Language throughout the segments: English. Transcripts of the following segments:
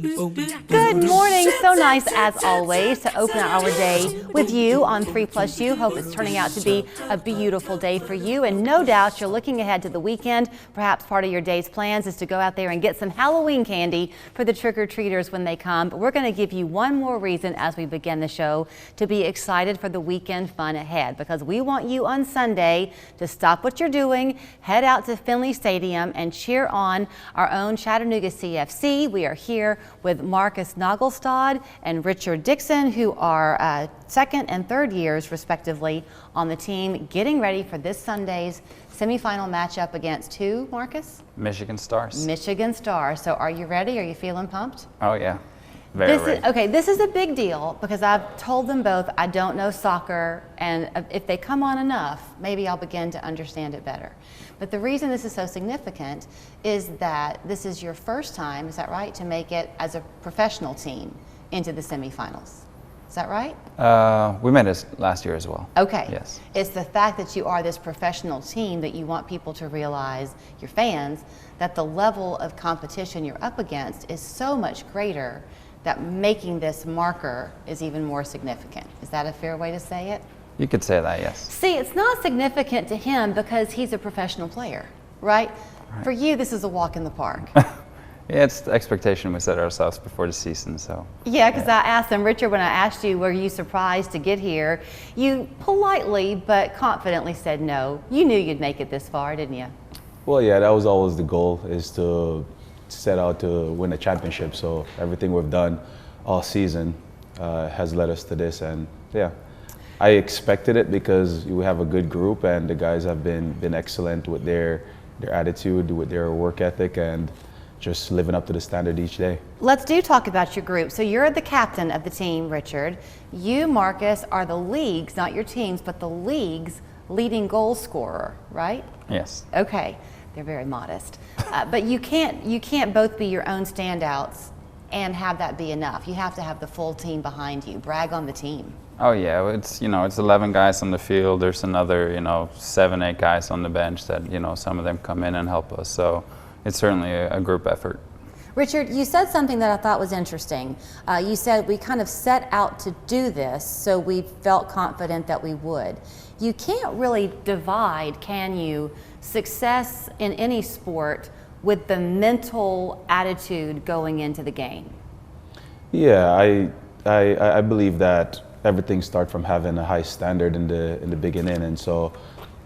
Good morning. So nice, as always, to open our day with you on 3+U. Hope it's turning out to be a beautiful day for you. And no doubt you're looking ahead to the weekend. Perhaps part of your day's plans is to go out there and get some Halloween candy for the trick-or-treaters when they come. But we're going to give you one more reason as we begin the show to be excited for the weekend fun ahead, because we want you on Sunday to stop what you're doing, head out to Finley Stadium and cheer on our own Chattanooga CFC. We are here with Marcus Nagelstad and Richard Dixon, who are second and third years respectively on the team, getting ready for this Sunday's semifinal matchup against who, Marcus? Michigan Stars. Michigan Stars. So are you ready? Are you feeling pumped? Oh yeah, very ready. Okay, this is a big deal because I've told them both I don't know soccer, and if they come on enough, maybe I'll begin to understand it better. But the reason this is so significant is that this is your first time, is that right, to make it as a professional team into the semifinals. Is that right? We made it last year as well. Okay. Yes. It's the fact that you are this professional team that you want people to realize, your fans, that the level of competition you're up against is so much greater that making this marker is even more significant. Is that a fair way to say it? You could say that, yes. See, it's not significant to him because he's a professional player, right? For you, this is a walk in the park. Yeah, it's the expectation we set ourselves before the season, so. Yeah, because I asked them, Richard, when I asked you, were you surprised to get here? You politely but confidently said no. You knew you'd make it this far, didn't you? Well, yeah, that was always the goal, is to set out to win a championship. So everything we've done all season has led us to this, and yeah. I expected it because we have a good group and the guys have been excellent with their attitude, with their work ethic, and just living up to the standard each day. Let's talk about your group. So you're the captain of the team, Richard. You, Marcus, are the league's, not your team's, but the league's leading goal scorer, right? Yes. Okay, they're very modest. But you can't both be your own standouts and have that be enough. You have to have the full team behind you. Brag on the team. Oh yeah, it's 11 guys on the field. There's another 7, 8 guys on the bench that some of them come in and help us. So it's certainly a group effort. Richard, you said something that I thought was interesting. You said we kind of set out to do this, so we felt confident that we would. You can't really divide, can you, success in any sport with the mental attitude going into the game? Yeah, I believe that everything starts from having a high standard in the beginning, and so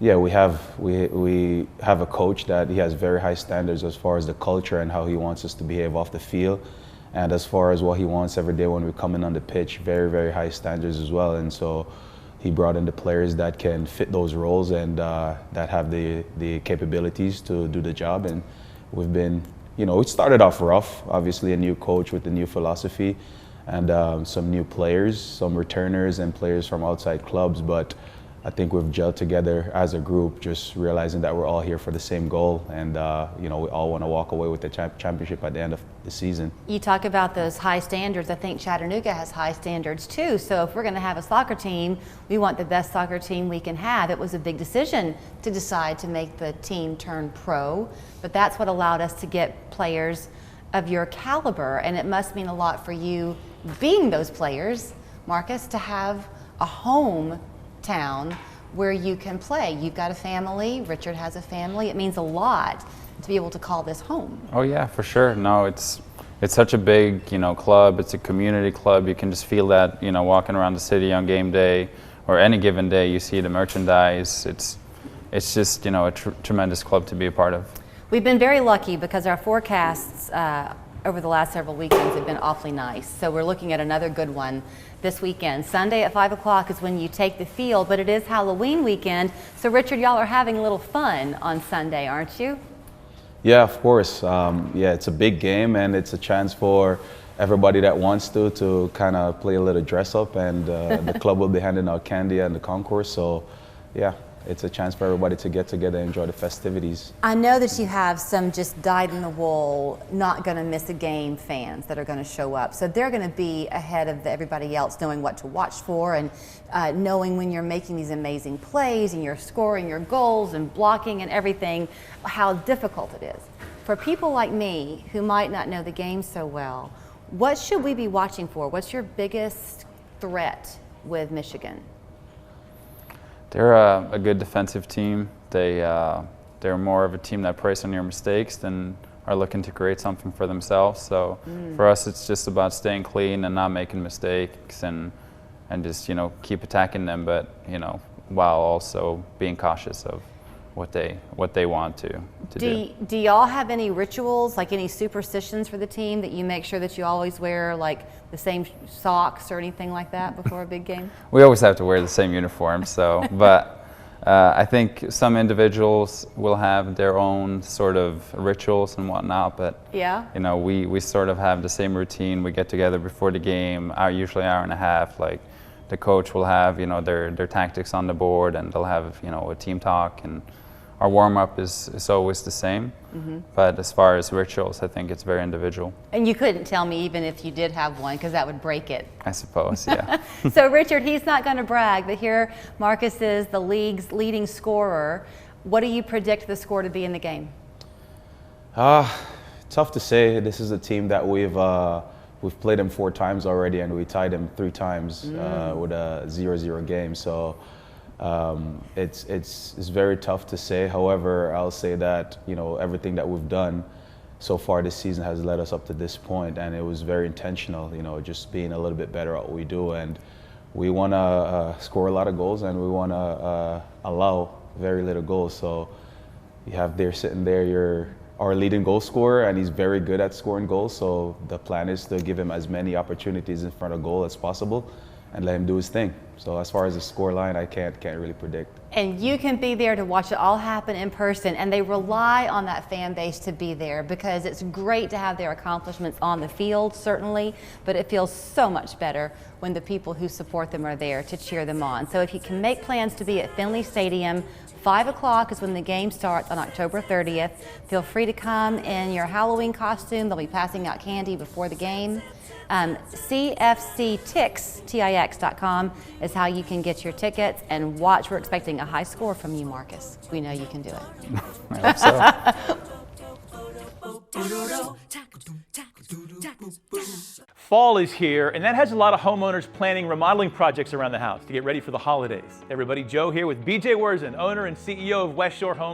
yeah, we have a coach that he has very high standards as far as the culture and how he wants us to behave off the field, and as far as what he wants every day when we come in on the pitch, very, very high standards as well. And so he brought in the players that can fit those roles and that have the capabilities to do the job. And we've been, it started off rough, obviously a new coach with a new philosophy and some new players, some returners and players from outside clubs, but I think we've gelled together as a group, just realizing that we're all here for the same goal, and we all want to walk away with the championship at the end of the season. You talk about those high standards. I think Chattanooga has high standards too. So if we're going to have a soccer team, we want the best soccer team we can have. It was a big decision to decide to make the team turn pro, but that's what allowed us to get players of your caliber, and it must mean a lot for you, being those players, Marcus, to have a home town where you can play. You've got a family, Richard has a family. It means a lot to be able to call this home. Oh yeah, for sure. No, it's such a big club. It's a community club. You can just feel that walking around the city on game day or any given day. You see the merchandise. It's just a tremendous club to be a part of. We've been very lucky because our forecasts over the last several weekends have been awfully nice. So we're looking at another good one this weekend. Sunday at 5 o'clock is when you take the field, but it is Halloween weekend. So Richard, y'all are having a little fun on Sunday, aren't you? Yeah, of course. Yeah, it's a big game, and it's a chance for everybody that wants to kind of play a little dress up, and the club will be handing out candy and the concourse. So yeah, it's a chance for everybody to get together and enjoy the festivities. I know that you have some just dyed-in-the-wool, not going to miss a game fans that are going to show up. So they're going to be ahead of everybody else, knowing what to watch for and knowing when you're making these amazing plays and you're scoring your goals and blocking and everything, how difficult it is. For people like me who might not know the game so well, What should we be watching for? What's your biggest threat with Michigan? They're a good defensive team. They're more of a team that preys on your mistakes than are looking to create something for themselves. So for us, it's just about staying clean and not making mistakes and just, you know, keep attacking them, but, you know, while also being cautious of what they want to do. Do y'all have any rituals, like any superstitions for the team that you make sure that you always wear like the same socks or anything like that before a big game? We always have to wear the same uniform, so, but I think some individuals will have their own sort of rituals and whatnot, but yeah, you know, we sort of have the same routine. We get together before the game, usually hour and a half. Like the coach will have, you know, their tactics on the board, and they'll have, you know, a team talk, and our warm-up is always the same. But as far as rituals, I think it's very individual. And you couldn't tell me even if you did have one, because that would break it. I suppose, yeah. So Richard, he's not going to brag, but here Marcus is the league's leading scorer. What do you predict the score to be in the game? Tough to say. This is a team that we've played them 4 times already, and we tied them 3 times with a 0-0 game. So it's very tough to say. However, I'll say that, you know, everything that we've done so far this season has led us up to this point, and it was very intentional, you know, just being a little bit better at what we do. And we want to score a lot of goals, and we want to allow very little goals. So you have there sitting there our leading goal scorer, and he's very good at scoring goals. So the plan is to give him as many opportunities in front of goal as possible and let him do his thing. So as far as the score line, I can't really predict. And you can be there to watch it all happen in person, and they rely on that fan base to be there, because it's great to have their accomplishments on the field, certainly, but it feels so much better when the people who support them are there to cheer them on. So if you can make plans to be at Finley Stadium, 5 o'clock is when the game starts on October 30th. Feel free to come in your Halloween costume. They'll be passing out candy before the game. CFCTix.com is how you can get your tickets and watch. We're expecting a high score from you, Marcus. We know you can do it. I hope so. Fall is here, and that has a lot of homeowners planning remodeling projects around the house to get ready for the holidays. Everybody, Joe here with BJ Worzen, owner and CEO of West Shore Homes.